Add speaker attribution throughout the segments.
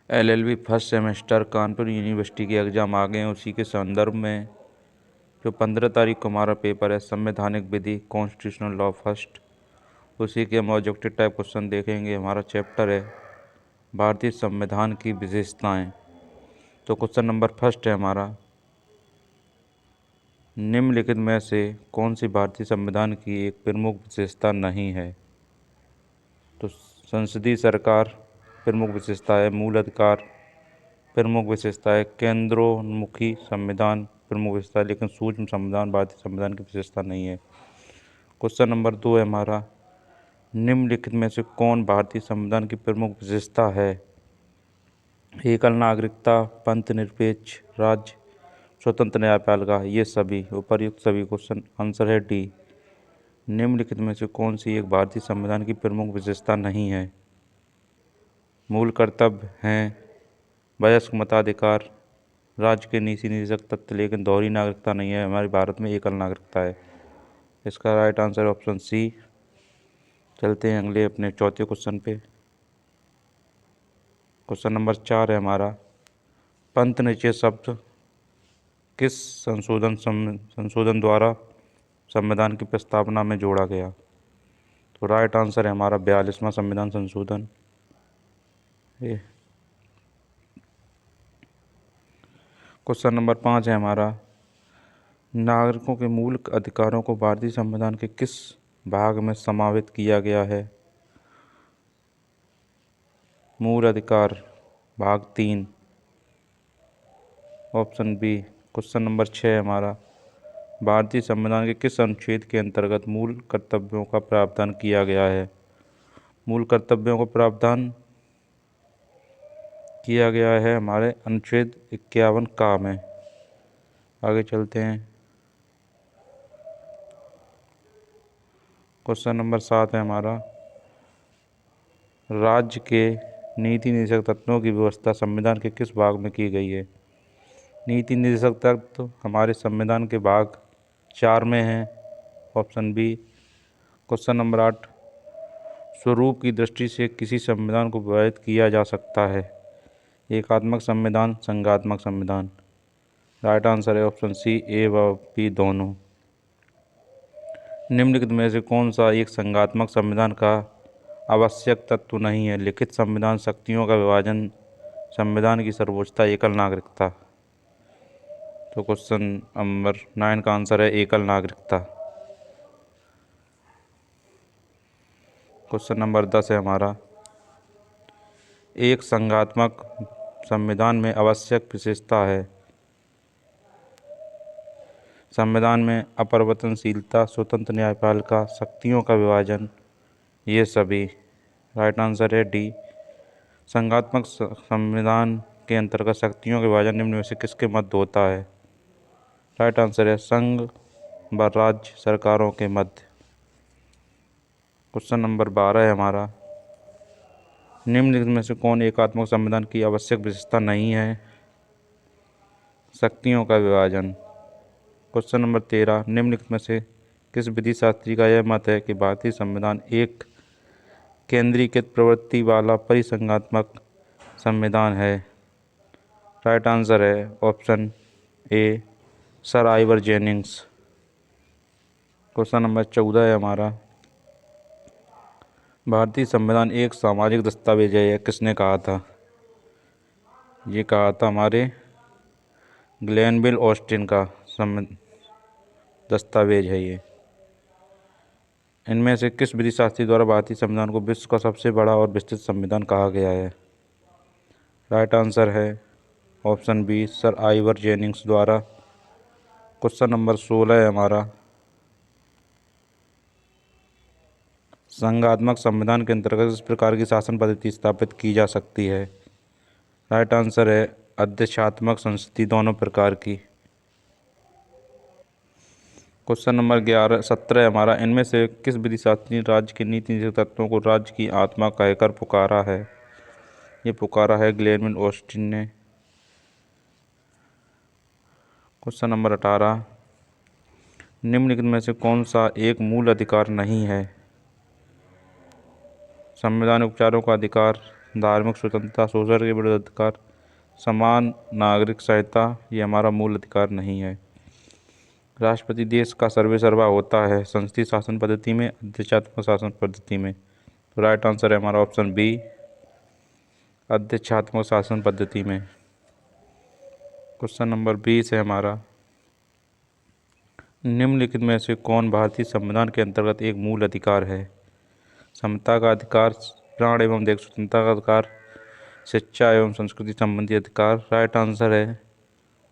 Speaker 1: LLB first semester Kanpur university के exam आ गए हैं। उसी के संदर्भ में जो 15 तारीख को हमारा पेपर है संवैधानिक विधि कॉन्स्टिट्यूशनल लॉ फर्स्ट, उसी के हम ऑब्जेक्टिव टाइप क्वेश्चन देखेंगे। हमारा चैप्टर है भारतीय संविधान की विशेषताएं। तो क्वेश्चन नंबर फर्स्ट है हमारा, निम्नलिखित में से कौन सी भारतीय संविधान की एक प्रमुख विशेषता नहीं है? तो संसदीय सरकार प्रमुख विशेषता है, मूल अधिकार प्रमुख विशेषता है, केंद्रोन्मुखी संविधान प्रमुख विशेषता है, लेकिन सूक्ष्म संविधान भारतीय संविधान की विशेषता नहीं है। क्वेश्चन नंबर 2 है हमारा, निम्नलिखित में से कौन भारतीय संविधान की प्रमुख विशेषता है? एकल नागरिकता, पंथ निरपेक्ष राज्य, स्वतंत्र न्यायपालिका, ये सभी उपर्युक्त सभी। क्वेश्चन आंसर है डी। निम्नलिखित में से कौन सी एक भारतीय संविधान की प्रमुख विशेषता नहीं है? मूल कर्तव्य हैं, वयस्क मताधिकार, राज्य के नीति निदेशक तत्व, लेकिन दोहरी नागरिकता नहीं है। हमारे भारत में एकल नागरिकता है। इसका राइट आंसर है ऑप्शन सी। चलते हैं अगले अपने चौथे क्वेश्चन पे। क्वेश्चन नंबर 4 है हमारा, पंथ निषेध शब्द किस संशोधन द्वारा संविधान की प्रस्तावना में जोड़ा गया? तो राइट आंसर है हमारा 42वां संविधान संशोधन। क्वेश्चन नंबर 5 है हमारा, नागरिकों के मूल अधिकारों को भारतीय संविधान के किस भाग में समावित किया गया है? मूल अधिकार भाग 3, ऑप्शन बी। क्वेश्चन नंबर 6 है हमारा, भारतीय संविधान के किस अनुच्छेद के अंतर्गत मूल कर्तव्यों का प्रावधान किया गया है? मूल कर्तव्यों का प्रावधान किया गया है हमारे अनुच्छेद 51 का में। आगे चलते हैं। क्वेश्चन नंबर 7 है हमारा, राज्य के नीति निदेशक तत्वों की व्यवस्था संविधान के किस भाग में की गई है? नीति निदेशक तत्व हमारे संविधान के भाग 4 में है, ऑप्शन बी। क्वेश्चन नंबर 8, स्वरूप की दृष्टि से किसी संविधान को विभाजित किया जा सकता है? एकात्मक संविधान, संघात्मक संविधान। राइट आंसर है ऑप्शन सी, ए व बी दोनों। निम्नलिखित में से कौन सा एक संघात्मक संविधान का आवश्यक तत्व नहीं है? लिखित संविधान, शक्तियों का विभाजन, संविधान की सर्वोच्चता, एकल नागरिकता। तो क्वेश्चन नंबर 9 का आंसर है एकल नागरिकता। क्वेश्चन नंबर 10 है हमारा, एक संघात्मक संविधान में आवश्यक विशेषता है? संविधान में अपरिवर्तनशीलता, स्वतंत्र न्यायपालिका, शक्तियों का विभाजन, ये सभी। राइट आंसर है डी। संघात्मक संविधान के अंतर्गत शक्तियों के विभाजन निम्न में से किसके मध्य होता है? राइट आंसर है संघ व राज्य सरकारों के मध्य। क्वेश्चन नंबर 12 है हमारा, निम्नलिखित में से कौन एकात्मक संविधान की आवश्यक विशेषता नहीं है? शक्तियों का विभाजन। क्वेश्चन नंबर 13, निम्नलिखित में से किस विधि शास्त्री का यह मत है कि भारतीय संविधान एक केंद्रीकृत प्रवृत्ति वाला परिसंघात्मक संविधान है? राइट आंसर है option A, sir Ivor Jennings. Question number 14 है हमारा, भारतीय संविधान एक सामाजिक दस्तावेज है, यह किसने कहा था? ये कहा था हमारे ग्लेनविल ऑस्टिन का दस्तावेज है ये। इनमें से किस विधि शास्त्री द्वारा भारतीय संविधान को विश्व का सबसे बड़ा और विस्तृत संविधान कहा गया है? राइट आंसर है option B, sir Ivor Jennings द्वारा। क्वेश्चन नंबर 16 है हमारा, संघात्मक संविधान के अंतर्गत इस प्रकार की शासन पद्धति स्थापित की जा सकती है? राइट आंसर है अध्यक्षात्मक संसदीय, दोनों प्रकार की। क्वेश्चन नंबर 17 है हमारा, इनमें से किस विधि शास्त्री ने राज्य के नीति निदेशक तत्वों को राज्य की आत्मा कहकर पुकारा है? ये पुकारा है ग्लेनविल ऑस्टिन ने। क्वेश्चन नंबर 18, निम्नलिखित में से कौन सा एक मूल अधिकार नहीं है? संवैधानिक उपचारों का अधिकार, धार्मिक स्वतंत्रता, शोषण के विरुद्ध अधिकार, समान नागरिक संहिता, ये हमारा मूल अधिकार नहीं है। राष्ट्रपति देश का सर्वेसर्वा होता है संसदीय शासन पद्धति में, अध्यक्षात्मक शासन पद्धति में। तो राइट आंसर है हमारा ऑप्शन बी, अध्यक्षात्मक शासन पद्धति में। क्वेश्चन नंबर 20 है हमारा, निम्नलिखित में से कौन भारतीय संविधान के अंतर्गत एक मूल अधिकार है? समता का अधिकार, प्राण एवं देश स्वतंत्रता का अधिकार, शिक्षा एवं संस्कृति संबंधी अधिकार। राइट आंसर है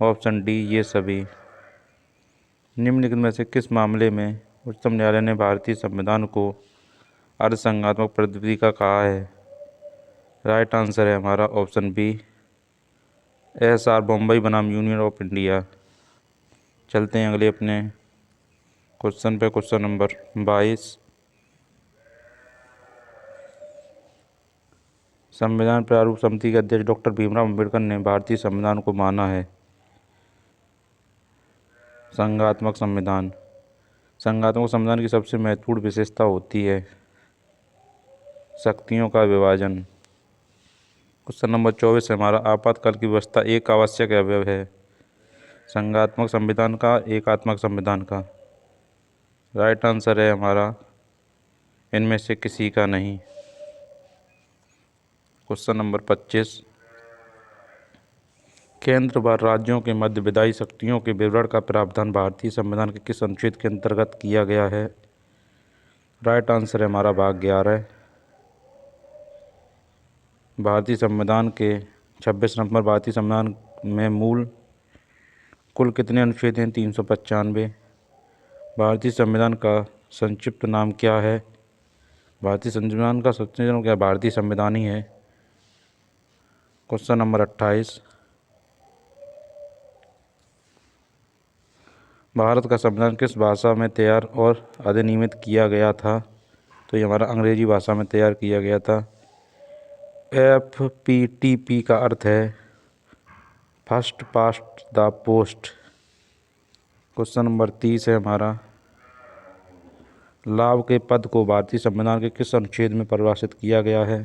Speaker 1: ऑप्शन डी, ये सभी। निम्नलिखित में से किस मामले में उच्चतम न्यायालय ने भारतीय संविधान को अर्धसंघात्मक प्रविधि का कहा है? राइट आंसर है हमारा ऑप्शन बी, SR बम्बई बनाम यूनियन ऑफ इंडिया। चलते हैं अगले अपने क्वेश्चन पे, क्वेश्चन नंबर 22। संविधान प्रारूप समिति के अध्यक्ष डॉक्टर भीमराव अम्बेडकर ने भारतीय संविधान को माना है संघात्मक संविधान। संघात्मक संविधान की सबसे महत्वपूर्ण विशेषता होती है शक्तियों का विभाजन। क्वेश्चन नंबर 24 है हमारा, आपातकाल की व्यवस्था एक आवश्यक अवयव है संघात्मक संविधान का, एकात्मक संविधान का। राइट आंसर है हमारा इनमें से किसी का नहीं। क्वेश्चन नंबर 25, केंद्र व राज्यों के मध्य विधायी शक्तियों के विवरण का प्रावधान भारतीय संविधान के किस अनुच्छेद के अंतर्गत किया गया है? राइट आंसर है हमारा भाग 11। भारतीय संविधान के 26 नंबर भारतीय संविधान में मूल कुल कितने अनुच्छेद हैं? 395। भारतीय संविधान का संक्षिप्त नाम क्या है? भारतीय संविधान का संक्षिप्त नाम क्या? भारतीय संविधान ही है। क्वेश्चन नंबर 28, भारत का संविधान किस भाषा में तैयार और अधिनियमित किया गया था? तो ये हमारा अंग्रेजी भाषा में तैयार किया गया था। FPTP का अर्थ है first past the post. Question number 30 है हमारा, लाभ के पद को भारतीय संविधान के किस अनुच्छेद में परिभाषित किया गया है?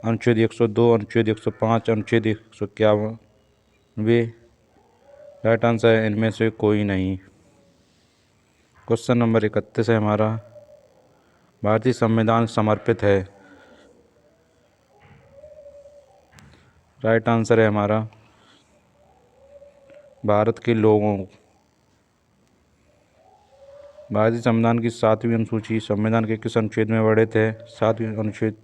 Speaker 1: अनुच्छेद 102, अनुच्छेद 105, अनुच्छेद 151। राइट आंसर है इनमें से कोई नहीं। क्वेश्चन नंबर 31 है हमारा, भारतीय संविधान समर्पित है। राइट आंसर है हमारा भारत के लोगों। भारतीय संविधान की 7वीं अनुसूची संविधान के किस अनुच्छेद में वर्णित है? 7वीं अनुच्छेद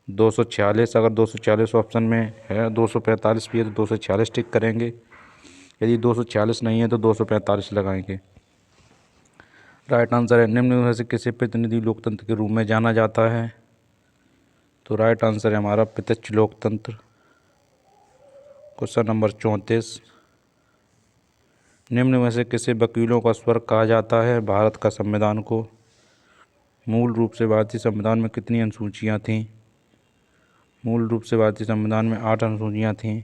Speaker 1: 246। अगर 246 ऑप्शन में है, 245 भी है तो 246 टिक करेंगे, यदि 246 नहीं है तो 245 लगाएंगे। राइट आंसर है, निम्न में से किसे प्रतिनिधि लोकतंत्र के रूप में जाना जाता है? तो राइट आंसर है हमारा प्रत्यक्ष लोकतंत्र। क्वेश्चन नंबर 34, निम्न में से किसे वकीलों का स्वर्ग कहा जाता है? भारत का संविधान को। मूल रूप से भारतीय संविधान में कितनी अनुसूचियाँ थीं? मूल रूप से भारतीय संविधान में 8 अनुसूचियाँ थीं।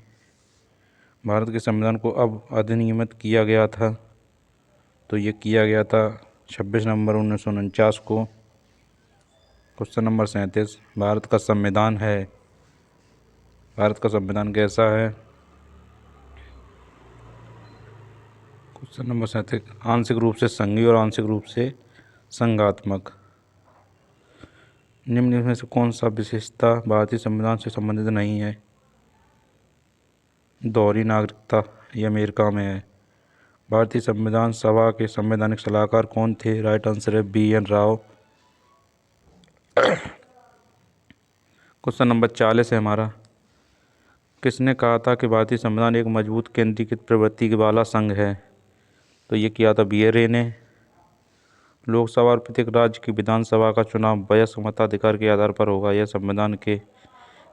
Speaker 1: भारत के संविधान को अब अधिनियमित किया गया था, तो ये किया गया था 26 नवंबर 1949 को। क्वेश्चन नंबर 37, भारत का संविधान है, भारत का संविधान कैसा है? क्वेश्चन नंबर 37, आंशिक रूप से संघीय और आंशिक रूप से संघात्मक। निम्न में से कौन सा विशेषता भारतीय संविधान से संबंधित नहीं है? दोहरी नागरिकता, ये अमेरिका में है। भारतीय संविधान सभा के संवैधानिक सलाहकार कौन थे? राइट आंसर है BN राव। क्वेश्चन नंबर 40 है हमारा, किसने कहा था कि भारतीय संविधान एक मजबूत केंद्रीकृत प्रवृत्ति वाला संघ है? तो ये किया था BRA ने। लोकसभा और प्रत्येक राज्य की विधानसभा का चुनाव वयस्क मताधिकार के आधार पर होगा, यह संविधान के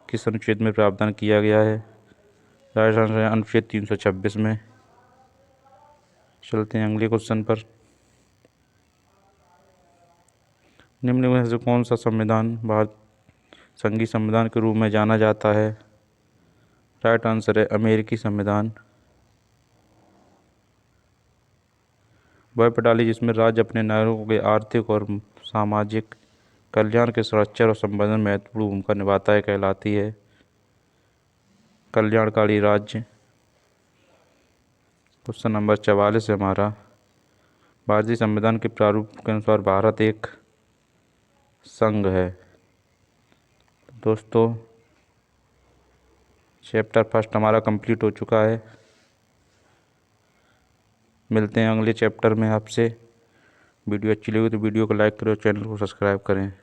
Speaker 1: किस अनुच्छेद में प्रावधान किया गया है? राइट आंसर है अनुच्छेद 326 में। चलते हैं अगले क्वेश्चन पर, निम्न में से कौन सा संविधान भारत संघीय संविधान के रूप में जाना जाता है? राइट आंसर है अमेरिकी संविधान। वह प्रणाली जिसमें राज्य अपने नागरिकों के आर्थिक और सामाजिक कल्याण के सुरक्षा और संवर्धन में महत्वपूर्ण भूमिका निभाता है कहलाती है। कल्याणकारी राज्य। क्वेश्चन नंबर 44 है हमारा, भारतीय संविधान के प्रारूप के अनुसार भारत एक संघ है। दोस्तों चैप्टर फर्स्ट हमारा कंप्लीट हो चुका है। मिलते हैं अगले चैप्टर में आपसे। वीडियो अच्छी लगी तो वीडियो को लाइक करें और चैनल को सब्सक्राइब करें।